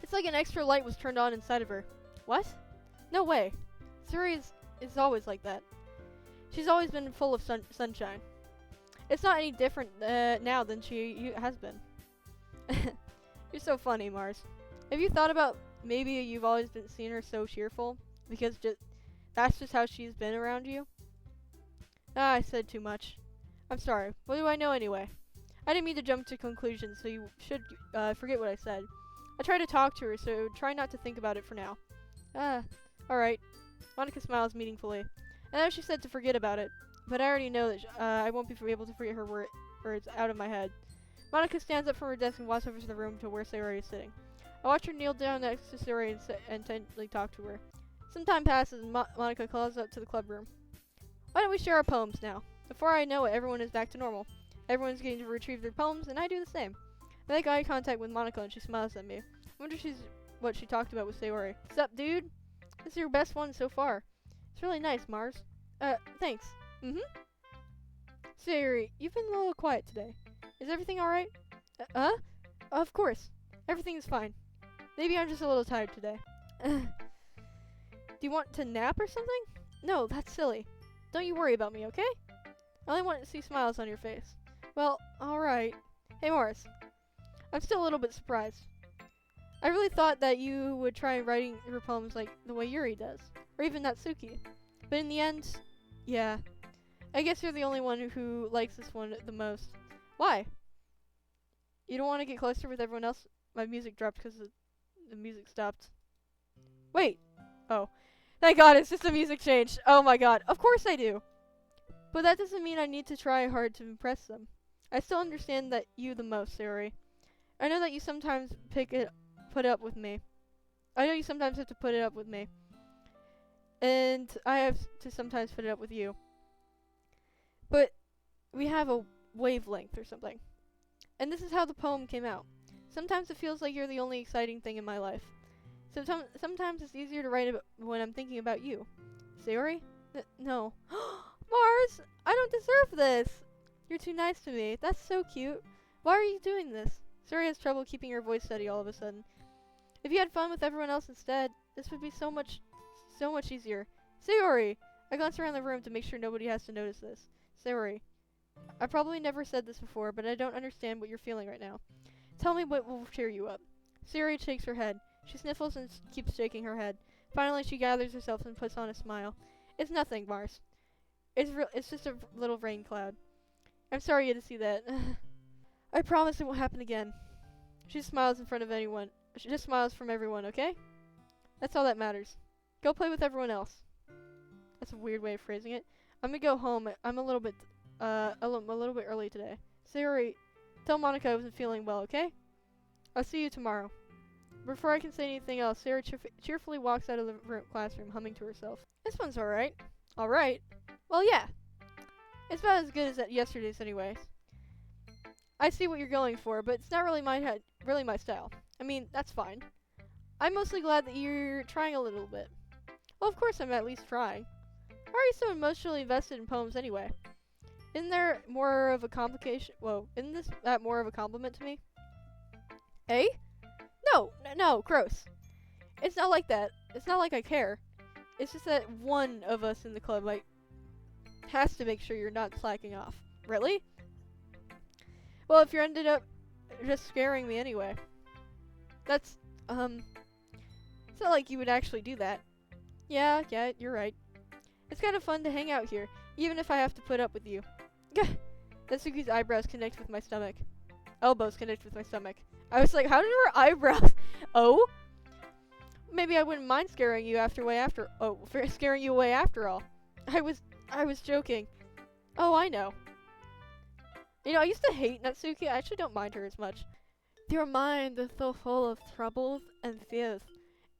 It's like an extra light was turned on inside of her. What? No way. Sayori is always like that. She's always been full of sunshine. It's not any different now than she has been. You're so funny, Mars. Have you thought about maybe you've always been seeing her so cheerful? Because that's just how she's been around you? Ah, I said too much. I'm sorry. What do I know anyway? I didn't mean to jump to conclusions, so you should forget what I said. I tried to talk to her, so try not to think about it for now. Alright. Monica smiles meaningfully. I know she said to forget about it, but I already know that I won't be able to forget her words out of my head. Monica stands up from her desk and walks over to the room to where Sayori is sitting. I watch her kneel down next to Sayori and intently talk to her. Some time passes and Monica calls up to the club room. Why don't we share our poems now? Before I know it, everyone is back to normal. Everyone's getting to retrieve their poems, and I do the same. I make eye contact with Monica and she smiles at me. I wonder what she talked about with Sayori. Sup, dude? This is your best one so far. It's really nice, Mars. Thanks. Sayori, you've been a little quiet today. Is everything alright? Of course. Everything is fine. Maybe I'm just a little tired today. Do you want to nap or something? No, that's silly. Don't you worry about me, okay? I only want to see smiles on your face. Well, alright. Hey, Morris. I'm still a little bit surprised. I really thought that you would try writing your poems like the way Yuri does. Or even Natsuki. But in the end, yeah. I guess you're the only one who likes this one the most. Why? You don't want to get closer with everyone else? My music dropped because the music stopped. Wait. Oh. Thank God, it's just the music changed. Oh my God. Of course I do. But that doesn't mean I need to try hard to impress them. I still understand that you the most, Sayori. I know that you sometimes put up with me. I know you sometimes have to put it up with me. And I have to sometimes put it up with you. But we have a wavelength or something. And this is how the poem came out. Sometimes it feels like you're the only exciting thing in my life. Sometimes it's easier to write when I'm thinking about you. Sayori? No. Mars! I don't deserve this! You're too nice to me. That's so cute. Why are you doing this? Sayori has trouble keeping her voice steady all of a sudden. If you had fun with everyone else instead, this would be so much easier. Sayori! I glance around the room to make sure nobody has to notice this. Sayori. I probably never said this before, but I don't understand what you're feeling right now. Tell me what will cheer you up. Sayori shakes her head. She sniffles and keeps shaking her head. Finally, she gathers herself and puts on a smile. It's nothing, Mars. It's just a little rain cloud. I'm sorry you had to see that. I promise it won't happen again. She smiles in front of anyone. She just smiles from everyone, okay? That's all that matters. Go play with everyone else. That's a weird way of phrasing it. I'm gonna go home. I'm a little bit early today. Sayori, tell Monica I wasn't feeling well, okay? I'll see you tomorrow. Before I can say anything else, Sayori cheerfully walks out of the classroom, humming to herself. This one's alright. Alright? Well, yeah. It's about as good as yesterday's anyways. I see what you're going for, but it's not really my style. I mean, that's fine. I'm mostly glad that you're trying a little bit. Well, of course I'm at least trying. Why are you so emotionally invested in poems anyway? Isn't there more of a complication? Whoa, isn't that more of a compliment to me? Eh? No, gross. It's not like that. It's not like I care. It's just that one of us in the club, has to make sure you're not slacking off. Really? Well, if you ended up just scaring me anyway. It's not like you would actually do that. Yeah, you're right. It's kind of fun to hang out here, even if I have to put up with you. Natsuki's eyebrows connect with my stomach. Elbows connect with my stomach. I was like, how did her eyebrows... Oh? Maybe I wouldn't mind scaring you scaring you away after all. I was joking. Oh, I know. You know, I used to hate Natsuki. I actually don't mind her as much. Your mind is so full of troubles and fears,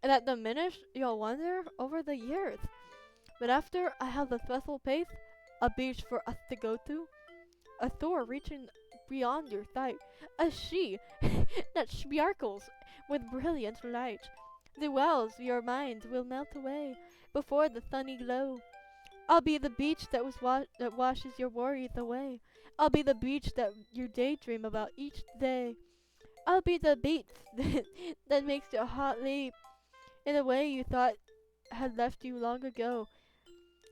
and that diminished your wonder over the years. But after I have a special place, a beach for us to go to, a shore reaching beyond your sight, a sea that sparkles with brilliant light. The wells of your mind will melt away before the sunny glow. I'll be the beach that washes your worries away. I'll be the beach that you daydream about each day. I'll be the beat that makes your heart leap in a way you thought had left you long ago.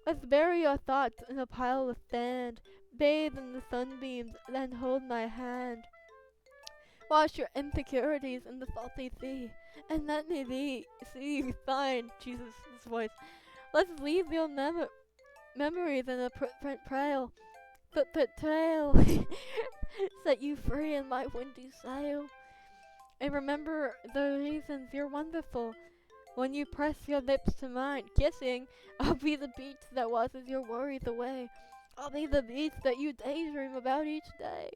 Let's bury your thoughts in a pile of sand, bathe in the sunbeams, then hold my hand. Wash your insecurities in the salty sea, and let me see you fine. Jesus, this voice. Let's leave your memories in a footprint trail, set you free in my windy sail. And remember the reasons you're wonderful. When you press your lips to mine, kissing, I'll be the beach that washes your worries away. I'll be the beach that you daydream about each day.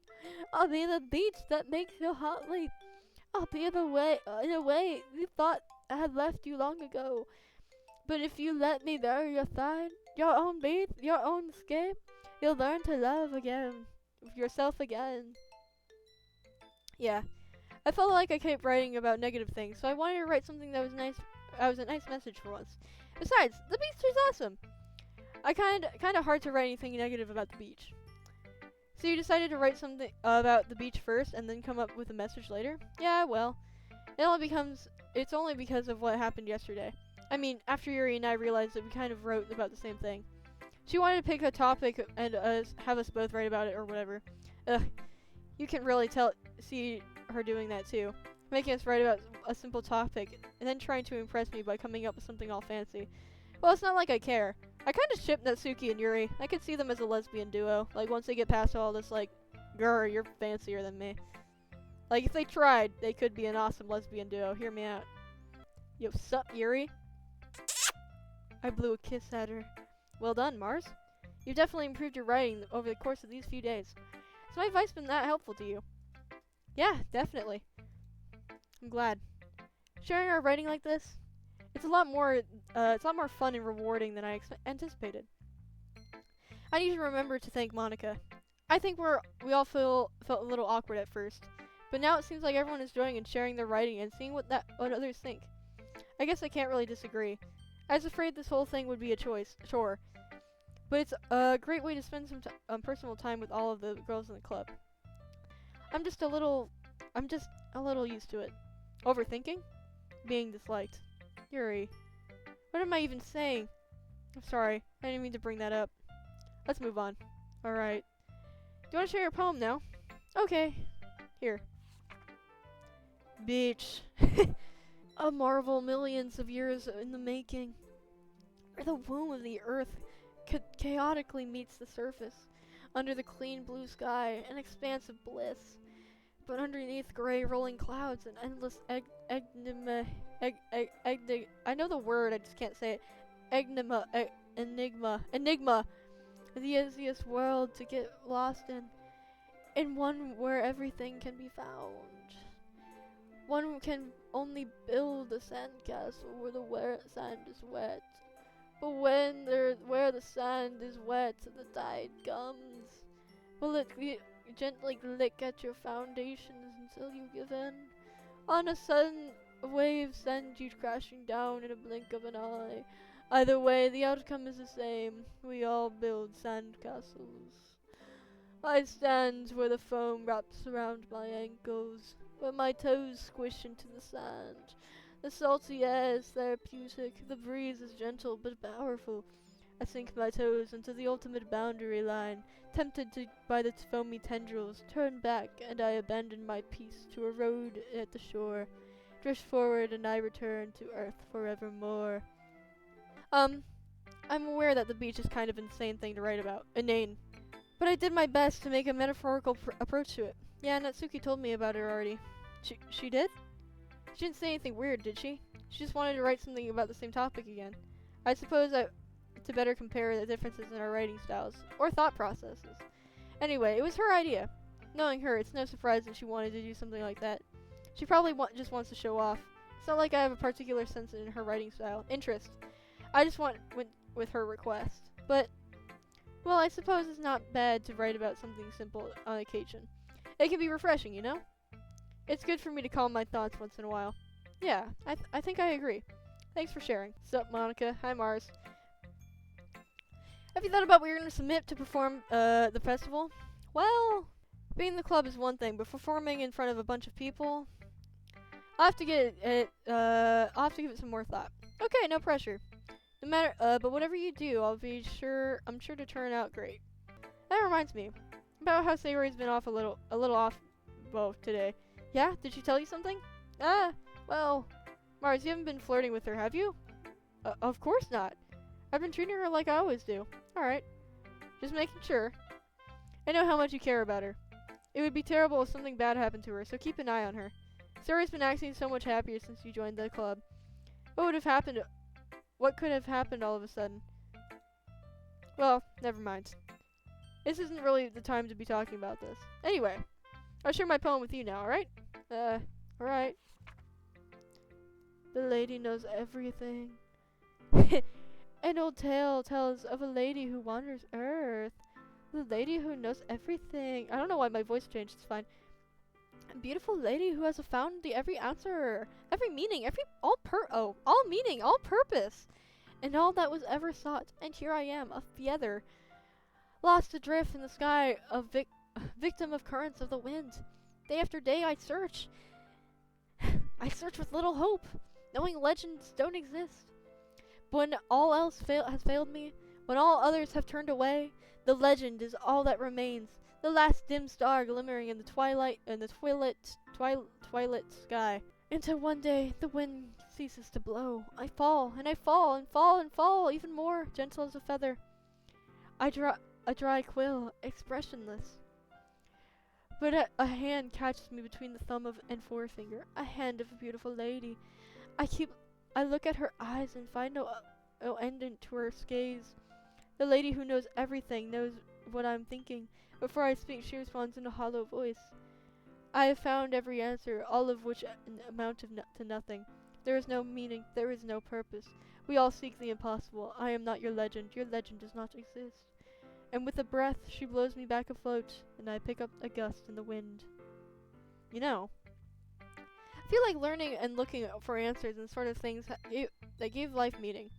I'll be the beach that makes your heart leap. I'll be the way, in a way you thought I had left you long ago. But if you let me bury your side, your own beach, your own escape, you'll learn to love again, yourself again. Yeah, I felt like I kept writing about negative things, so I wanted to write something that was nice. Was a nice message for once. Besides, the beach is awesome. I kind of hard to write anything negative about the beach. So you decided to write something about the beach first, and then come up with a message later? Yeah, well, it's only because of what happened yesterday. I mean, after Yuri and I realized that we kind of wrote about the same thing. She wanted to pick a topic and have us both write about it or whatever. Ugh, you can really see her doing that too. Making us write about a simple topic, and then trying to impress me by coming up with something all fancy. Well, it's not like I care. I kind of ship Natsuki and Yuri. I could see them as a lesbian duo. Like, once they get past all this, like, grr, you're fancier than me. Like, if they tried, they could be an awesome lesbian duo. Hear me out. Yo, sup, Yuri? I blew a kiss at her. Well done, Mars. You've definitely improved your writing over the course of these few days. Has my advice been that helpful to you? Yeah, definitely. I'm glad. Sharing our writing like this, it's a lot more fun and rewarding than I anticipated. I need to remember to thank Monica. I think we all felt a little awkward at first, but now it seems like everyone is enjoying and sharing their writing and seeing what others think. I guess I can't really disagree. I was afraid this whole thing would be a chore, but it's a great way to spend some personal time with all of the girls in the club. I'm just a little used to it. Overthinking? Being disliked. Yuri. What am I even saying? I'm sorry. I didn't mean to bring that up. Let's move on. Alright. Do you want to share your poem now? Okay. Here. Beach. A marvel millions of years in the making. Where the womb of the earth chaotically meets the surface. Under the clean blue sky, an expanse of bliss. But underneath gray rolling clouds and endless enigma. I know the word, I just can't say it. Enigma. The easiest world to get lost in. In one where everything can be found. One can only build a sandcastle where the sand is wet. But where the sand is wet, the tide comes. Will it gently lick at your foundations until you give in? On a sudden, a wave sends you crashing down in a blink of an eye. Either way, the outcome is the same. We all build sandcastles. I stand where the foam wraps around my ankles, where my toes squish into the sand. The salty air is therapeutic, the breeze is gentle but powerful. I sink my toes into the ultimate boundary line, tempted by the foamy tendrils, turn back, and I abandon my peace to a road at the shore. Drift forward, and I return to earth forevermore. I'm aware that the beach is kind of an insane thing to write about. Inane. But I did my best to make a metaphorical approach to it. Yeah, Natsuki told me about it already. She did? She didn't say anything weird, did she? She just wanted to write something about the same topic again. I suppose to better compare the differences in our writing styles, or thought processes. Anyway, it was her idea. Knowing her, it's no surprise that she wanted to do something like that. She probably just wants to show off. It's not like I have a particular sense in her writing style. Interest. I just went with her request. But, well, I suppose it's not bad to write about something simple on occasion. It can be refreshing, you know? It's good for me to calm my thoughts once in a while. Yeah, I think I agree. Thanks for sharing. Sup, Monica. Hi, Mars. Have you thought about what you're going to submit to perform the festival? Well, Being in the club is one thing, but performing in front of a bunch of people, I'll have to I'll have to give it some more thought. Okay, no pressure. No matter, but whatever you do, I'm sure to turn out great. That reminds me about how Sayori's been off a little off, well, today. Yeah? Did she tell you something? Well, Mars, you haven't been flirting with her, have you? Of course not. I've been treating her like I always do. Alright. Just making sure. I know how much you care about her. It would be terrible if something bad happened to her, so keep an eye on her. Sayori's been acting so much happier since you joined the club. What could have happened all of a sudden? Well, never mind. This isn't really the time to be talking about this. Anyway, I'll share my poem with you now, alright? Alright. The lady knows everything. An old tale tells of a lady who wanders Earth. The lady who knows everything. I don't know why my voice changed, it's fine. A beautiful lady who has found every answer, every meaning, all meaning, all purpose, and all that was ever sought. And here I am, a feather, lost adrift in the sky, a victim of currents of the wind. Day after day I search. I search with little hope, knowing legends don't exist. When all else has failed me, when all others have turned away, the legend is all that remains. The last dim star glimmering in the twilight sky. Until one day the wind ceases to blow. I fall and I fall and fall and fall, even more gentle as a feather. A dry quill, expressionless. But a hand catches me between the thumb and forefinger. A hand of a beautiful lady. I look at her eyes and find no end to her gaze. The lady who knows everything knows what I'm thinking. Before I speak, she responds in a hollow voice. I have found every answer, all of which amount to nothing. There is no meaning, there is no purpose. We all seek the impossible. I am not your legend does not exist. And with a breath, she blows me back afloat, and I pick up a gust in the wind. You know, I feel like learning and looking for answers and sort of things that give life meaning.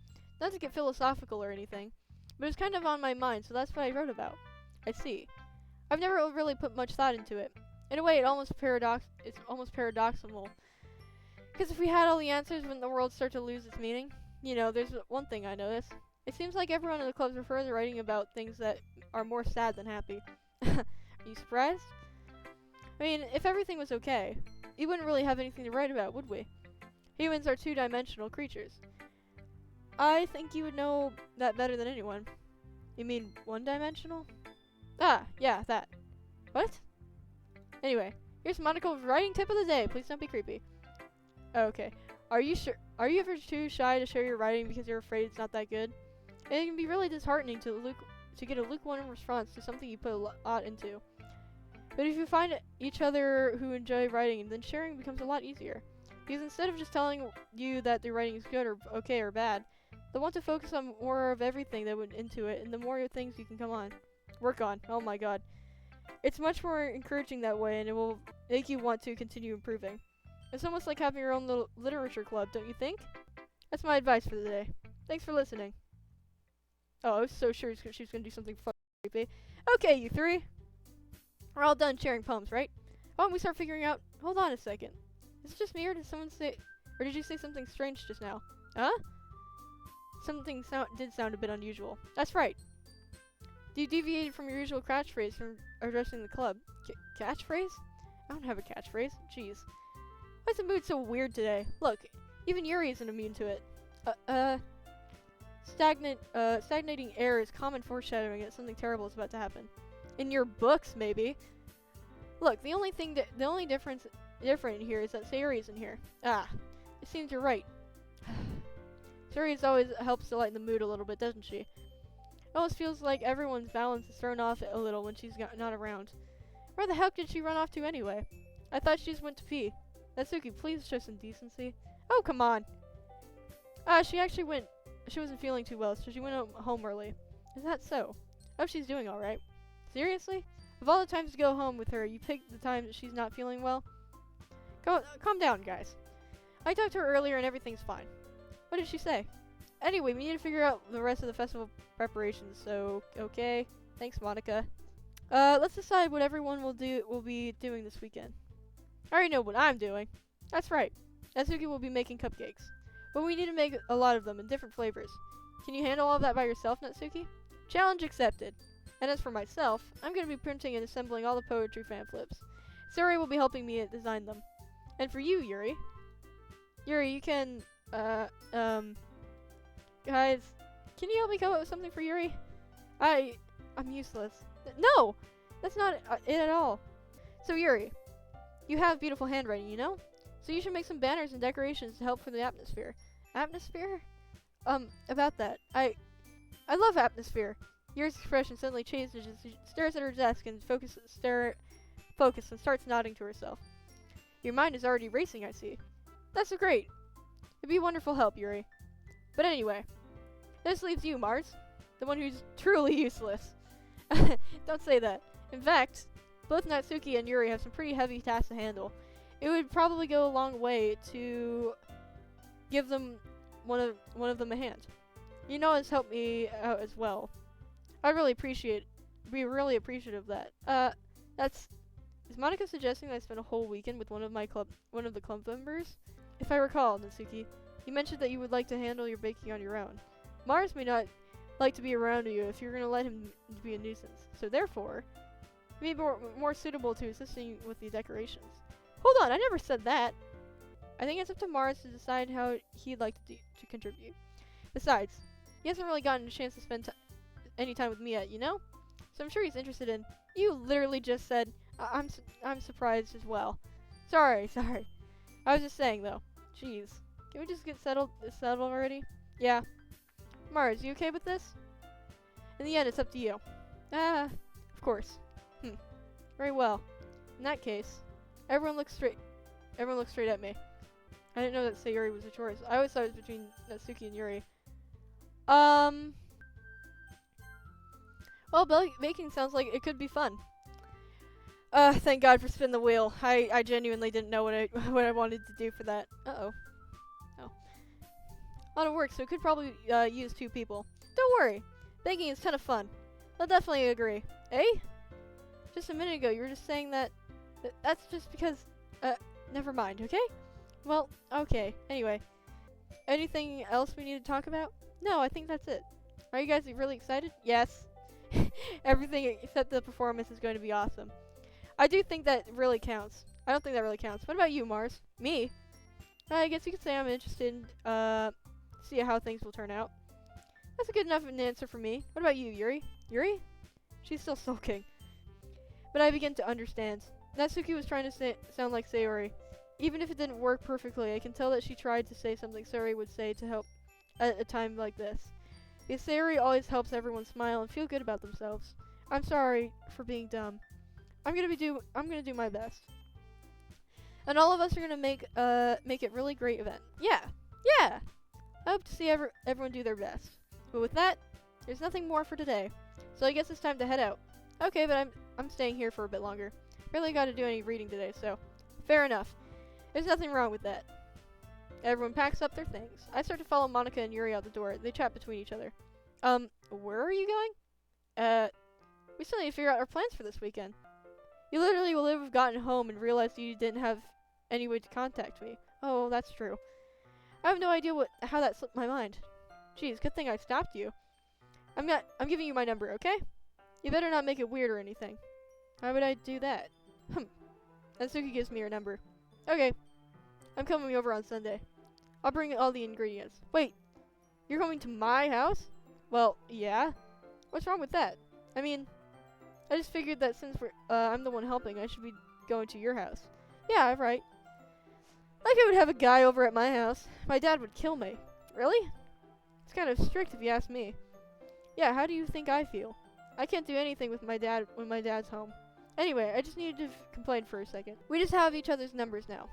Not to get philosophical or anything, but it's kind of on my mind, so that's what I wrote about. I see. I've never really put much thought into it. In a way, it's almost paradoxical. Because if we had all the answers, wouldn't the world start to lose its meaning? You know, there's one thing I notice. It seems like everyone in the clubs prefers writing about things that are more sad than happy. Are you surprised? I mean, if everything was okay, we wouldn't really have anything to write about, would we? Humans are two-dimensional creatures. I think you would know that better than anyone. You mean one-dimensional? Ah, yeah, that. What? Anyway, here's Monica's writing tip of the day. Please don't be creepy. Okay. Are you ever too shy to share your writing because you're afraid it's not that good? It can be really disheartening to get a lukewarm response to something you put a lot into. But if you find each other who enjoy writing, then sharing becomes a lot easier. Because instead of just telling you that the writing is good or okay or bad, they'll want to focus on more of everything that went into it, and the more things you can work on. Oh my god. It's much more encouraging that way, and it will make you want to continue improving. It's almost like having your own little literature club, don't you think? That's my advice for the day. Thanks for listening. Oh, I was so sure she was gonna do something fucking creepy. Okay, you three. We're all done sharing poems, right? Why don't we start figuring out... Hold on a second. Is it just me, or did someone say... Or did you say something strange just now? Huh? Something did sound a bit unusual. That's right. You deviated from your usual catchphrase from addressing the club. Catchphrase? I don't have a catchphrase. Jeez. Why is the mood so weird today? Look, even Yuri isn't immune to it. Stagnating air is common foreshadowing that something terrible is about to happen. In your books, maybe. Look, the only different here is that Sayori isn't here. Ah, it seems you're right. Sayori always helps to lighten the mood a little bit, doesn't she? It almost feels like everyone's balance is thrown off a little when she's not around. Where the heck did she run off to anyway? I thought she just went to pee. Natsuki, please show some decency. Oh, come on. She wasn't feeling too well, so she went home early. Is that so? I hope she's doing alright. Seriously? Of all the times to go home with her, you picked the time that she's not feeling well? Calm down, guys. I talked to her earlier and everything's fine. What did she say? Anyway, we need to figure out the rest of the festival preparations, so, okay. Thanks, Monica. Let's decide what everyone will be doing this weekend. I already know what I'm doing. That's right. Natsuki will be making cupcakes. But we need to make a lot of them in different flavors. Can you handle all of that by yourself, Natsuki? Challenge accepted. And as for myself, I'm going to be printing and assembling all the poetry pamphlets. Suri will be helping me design them. And for you, Yuri, you can, guys, can you help me come up with something for Yuri? I'm useless. No! That's not it at all. So Yuri, you have beautiful handwriting, you know? So you should make some banners and decorations to help for the atmosphere. Atmosphere? About that. I love atmosphere. Yuri's expression suddenly changes as she stares at her desk and focuses and starts nodding to herself. Your mind is already racing, I see. That's great. It'd be a wonderful help, Yuri. But anyway, this leaves you, Mars. The one who's truly useless. Don't say that. In fact, both Natsuki and Yuri have some pretty heavy tasks to handle. It would probably go a long way to give them one of them a hand. You know, has helped me out as well. I'd be really appreciative of that. Is Monica suggesting that I spend a whole weekend with one of the club members? If I recall, Natsuki, you mentioned that you would like to handle your baking on your own. Mars may not like to be around you if you're going to let him be a nuisance. So therefore, he may be more suitable to assisting with the decorations. Hold on, I never said that. I think it's up to Mars to decide how he'd like to contribute. Besides, he hasn't really gotten a chance to spend any time with me yet, you know? So I'm sure he's interested in. You literally just said, I'm surprised as well. Sorry. I was just saying though. Jeez. Can we just get settled already? Yeah. Mars, you okay with this? In the end, it's up to you. Of course. Very well. In that case, everyone look straight at me. I didn't know that Sayuri was a choice. I always thought it was between Natsuki and Yuri. Well, baking sounds like it could be fun. Thank God for spin the wheel. I genuinely didn't know what I wanted to do for that. Oh. A lot of work, so it could probably use 2 people. Don't worry. Baking is ton of fun. I'll definitely agree. Eh? Just a minute ago, you were just saying that that's just because never mind, okay? Well, okay. Anyway, anything else we need to talk about? No, I think that's it. Are you guys really excited? Yes. Everything except the performance is going to be awesome. I do think that really counts. I don't think that really counts. What about you, Mars? Me? I guess you could say I'm interested in, see how things will turn out. That's a good enough an answer for me. What about you, Yuri? Yuri? She's still sulking. But I begin to understand. Natsuki was trying to sound like Sayori. Even if it didn't work perfectly, I can tell that she tried to say something Sayori would say to help at a time like this. Because Sayori always helps everyone smile and feel good about themselves. I'm sorry for being dumb. I'm gonna do my best. And all of us are gonna make it really great event. Yeah. I hope to see everyone do their best. But with that, there's nothing more for today. So I guess it's time to head out. Okay, but I'm staying here for a bit longer. Barely got to do any reading today, so fair enough. There's nothing wrong with that. Everyone packs up their things. I start to follow Monica and Yuri out the door. They chat between each other. Where are you going? We still need to figure out our plans for this weekend. You literally will have gotten home and realized you didn't have any way to contact me. Oh, that's true. I have no idea how that slipped my mind. Jeez, good thing I stopped you. I'm giving you my number, okay? You better not make it weird or anything. Why would I do that? Natsuki gives me her number. Okay. I'm coming over on Sunday. I'll bring all the ingredients. Wait, you're coming to my house? Well, yeah. What's wrong with that? I mean, I just figured that since I'm the one helping, I should be going to your house. Yeah, right. Like I would have a guy over at my house. My dad would kill me. Really? It's kind of strict if you ask me. Yeah, how do you think I feel? I can't do anything with my dad when my dad's home. Anyway, I just needed to complain for a second. We just have each other's numbers now.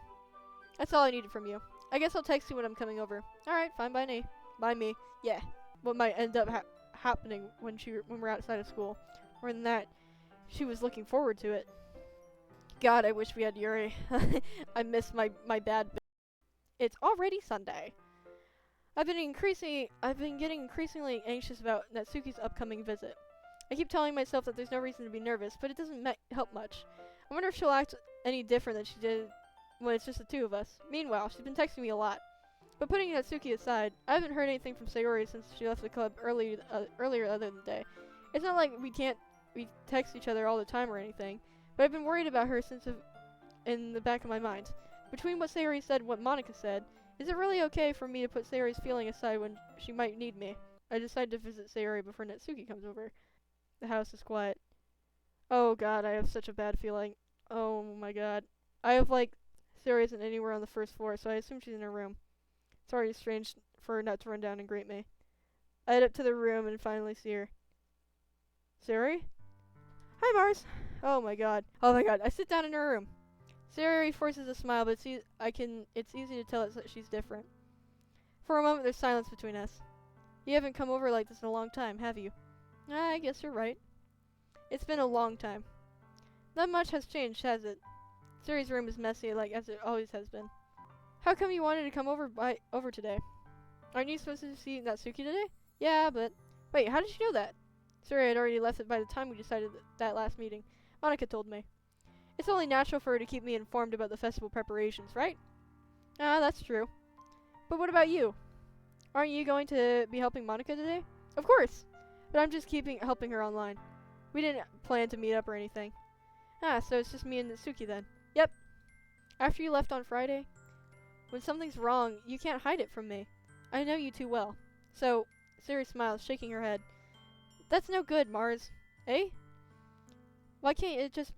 That's all I needed from you. I guess I'll text you when I'm coming over. Alright, fine by me. By me. Yeah. What might end up happening when we're outside of school. More than that, she was looking forward to it. God, I wish we had Yuri. I miss my bad. It's already Sunday. I've been getting increasingly anxious about Natsuki's upcoming visit. I keep telling myself that there's no reason to be nervous, but it doesn't help much. I wonder if she'll act any different than she did when it's just the two of us. Meanwhile, she's been texting me a lot. But putting Natsuki aside, I haven't heard anything from Sayori since she left the club earlier the other day. It's not like we text each other all the time or anything, but I've been worried about her in the back of my mind. Between what Sayori said and what Monika said, is it really okay for me to put Sayori's feeling aside when she might need me? I decided to visit Sayori before Natsuki comes over. The house is quiet. Oh god, I have such a bad feeling. Oh my god. I have Sayori isn't anywhere on the first floor, so I assume she's in her room. It's already strange for her not to run down and greet me. I head up to the room and finally see her. Sayori? Hi, Mars. Oh my god. Oh my god. I sit down in her room. Sayori forces a smile, but it's easy to tell that she's different. For a moment, there's silence between us. You haven't come over like this in a long time, have you? I guess you're right. It's been a long time. Not much has changed, has it? Sayori's room is messy, as it always has been. How come you wanted to come over today? Aren't you supposed to see Natsuki today? Yeah, but... Wait, how did you know that? Sayori had already left it by the time we decided that last meeting. Monika told me. It's only natural for her to keep me informed about the festival preparations, right? Ah, that's true. But what about you? Aren't you going to be helping Monika today? Of course! But I'm just helping her online. We didn't plan to meet up or anything. Ah, so it's just me and Natsuki then. Yep. After you left on Friday, when something's wrong, you can't hide it from me. I know you too well. So, Sayori smiles, shaking her head. That's no good, Mars. Eh? Why can't it just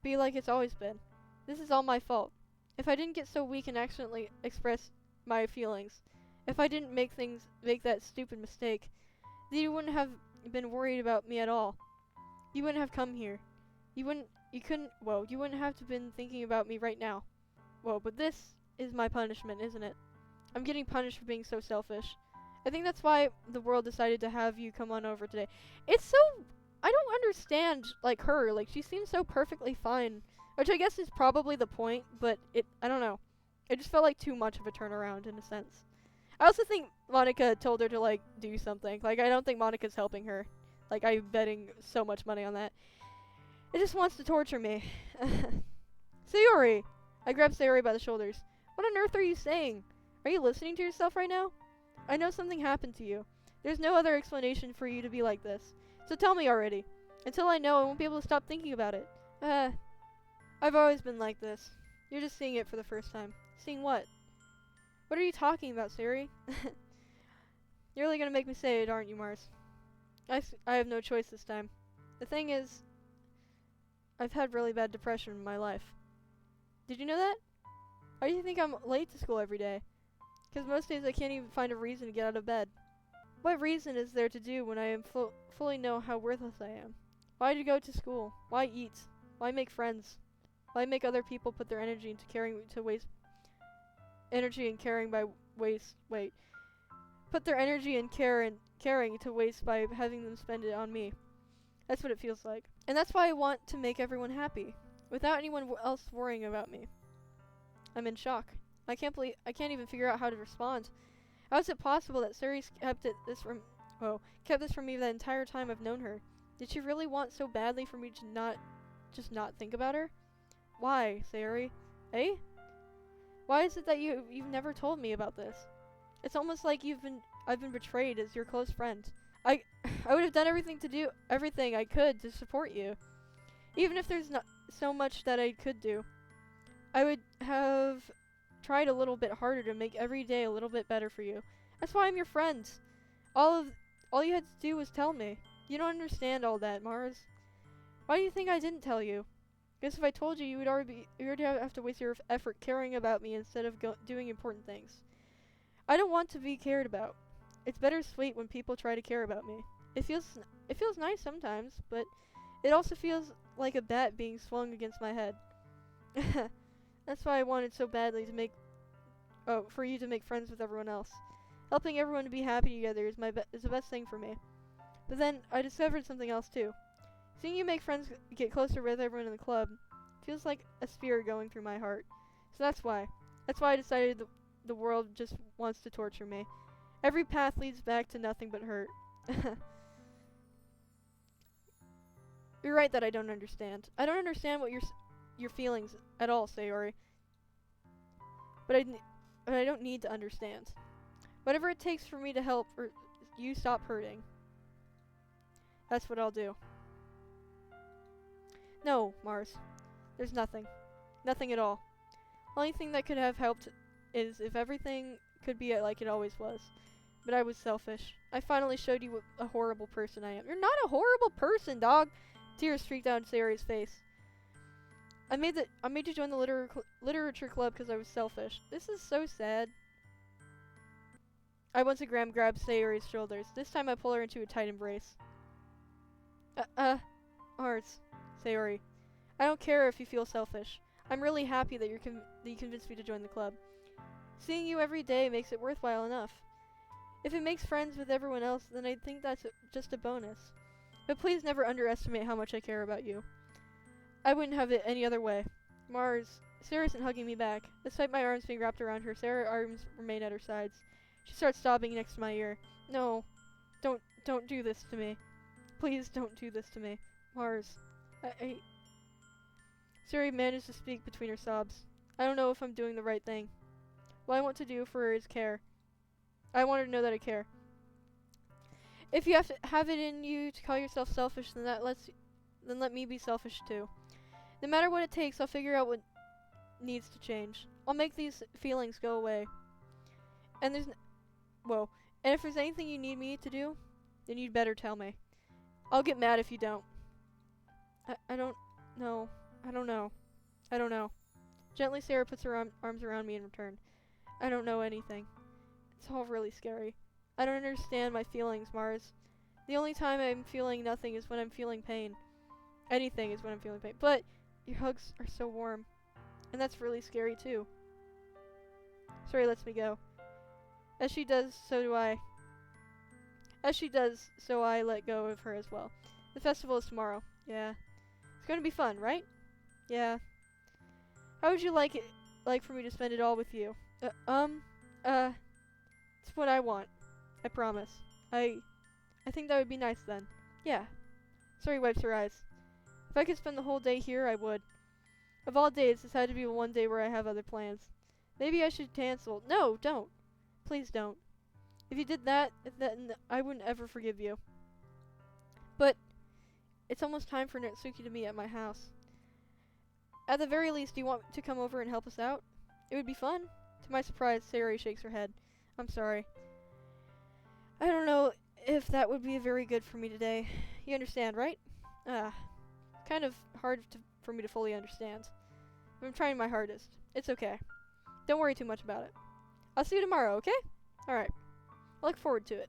be like it's always been? This is all my fault. If I didn't get so weak and accidentally express my feelings, if I didn't make that stupid mistake, then you wouldn't have been worried about me at all. You wouldn't have come here. You wouldn't have to been thinking about me right now. Whoa, but this is my punishment, isn't it? I'm getting punished for being so selfish. I think that's why the world decided to have you come on over today. It's so... I don't understand, her. She seems so perfectly fine. Which I guess is probably the point, but I don't know. It just felt like too much of a turnaround, in a sense. I also think Monika told her to, do something. I don't think Monika's helping her. I'm betting so much money on that. It just wants to torture me. Sayori! I grab Sayori by the shoulders. What on earth are you saying? Are you listening to yourself right now? I know something happened to you. There's no other explanation for you to be like this. So tell me already. Until I know, I won't be able to stop thinking about it. I've always been like this. You're just seeing it for the first time. Seeing what? What are you talking about, Sayori? You're really gonna make me say it, aren't you, Mars? I have no choice this time. The thing is, I've had really bad depression in my life. Did you know that? Why do you think I'm late to school every day? Because most days I can't even find a reason to get out of bed. What reason is there to do when I fully know how worthless I am? Why do you go to school? Why eat? Why make friends? Why make other people put their energy into put their energy and caring to waste by having them spend it on me? That's what it feels like. And that's why I want to make everyone happy, without anyone else worrying about me. I'm in shock. I can't even figure out how to respond. How is it possible that Sayori kept this from me the entire time I've known her? Did she really want so badly for me to not think about her? Why, Sayori? Eh? Why is it that you've never told me about this? It's almost like I've been betrayed as your close friend. I would have done everything I could to support you. Even if there's not so much that I could do. I would have tried a little bit harder to make every day a little bit better for you. That's why I'm your friend. All you had to do was tell me. You don't understand all that, Mars. Why do you think I didn't tell you? Guess if I told you, you would already have to waste your effort caring about me instead of doing important things. I don't want to be cared about. It's bittersweet when people try to care about me. It feels nice sometimes, but it also feels like a bat being swung against my head. That's why I wanted so badly for you to make friends with everyone else. Helping everyone to be happy together is the best thing for me. But then I discovered something else too. Seeing you make friends get closer with everyone in the club feels like a spear going through my heart. So that's why I decided the world just wants to torture me. Every path leads back to nothing but hurt. You're right that I don't understand. I don't understand what your feelings at all, Sayori. But I don't need to understand. Whatever it takes for me to help or you stop hurting. That's what I'll do. No, Mars. There's nothing. Nothing at all. Only thing that could have helped is if everything could be like it always was. But I was selfish. I finally showed you what a horrible person I am. You're not a horrible person, dog! Tears streaked down Sayori's face. I made you join the literature club because I was selfish. This is so sad. I once again grabbed Sayori's shoulders. This time I pull her into a tight embrace. Mars, Sayori. I don't care if you feel selfish. I'm really happy that you convinced me to join the club. Seeing you every day makes it worthwhile enough. If it makes friends with everyone else, then I think that's just a bonus. But please never underestimate how much I care about you. I wouldn't have it any other way. Mars, Sarah isn't hugging me back. Despite my arms being wrapped around her, Sarah's arms remain at her sides. She starts sobbing next to my ear. No, don't do this to me. Please don't do this to me. Mars, Sarah managed to speak between her sobs. I don't know if I'm doing the right thing. What I want to do for her is care. I want her to know that I care. If you have to have it in you to call yourself selfish, then let me be selfish too. No matter what it takes, I'll figure out what needs to change. I'll make these feelings go away. And and if there's anything you need me to do, then you'd better tell me. I'll get mad if you don't. I don't know. I don't know. Gently, Sarah puts her arms around me in return. I don't know anything. It's all really scary. I don't understand my feelings, Mars. The only time I'm feeling nothing is when I'm feeling pain. Anything is when I'm feeling pain. But your hugs are so warm. And that's really scary, too. Sorry lets me go. As she does, so do I. As she does, so I let go of her as well. The festival is tomorrow. Yeah. It's going to be fun, right? Yeah. How would you like for me to spend it all with you? It's what I want. I promise. I think that would be nice then. Yeah. Sorry wipes her eyes. If I could spend the whole day here, I would. Of all days, this had to be one day where I have other plans. Maybe I should cancel. No, don't. Please don't. If you did that, then I wouldn't ever forgive you. But it's almost time for Natsuki to meet at my house. At the very least, do you want to come over and help us out? It would be fun. To my surprise, Sayori shakes her head. I'm sorry. I don't know if that would be very good for me today. You understand, right? Kind of hard for me to fully understand. I'm trying my hardest. It's okay. Don't worry too much about it. I'll see you tomorrow, okay? Alright. I look forward to it.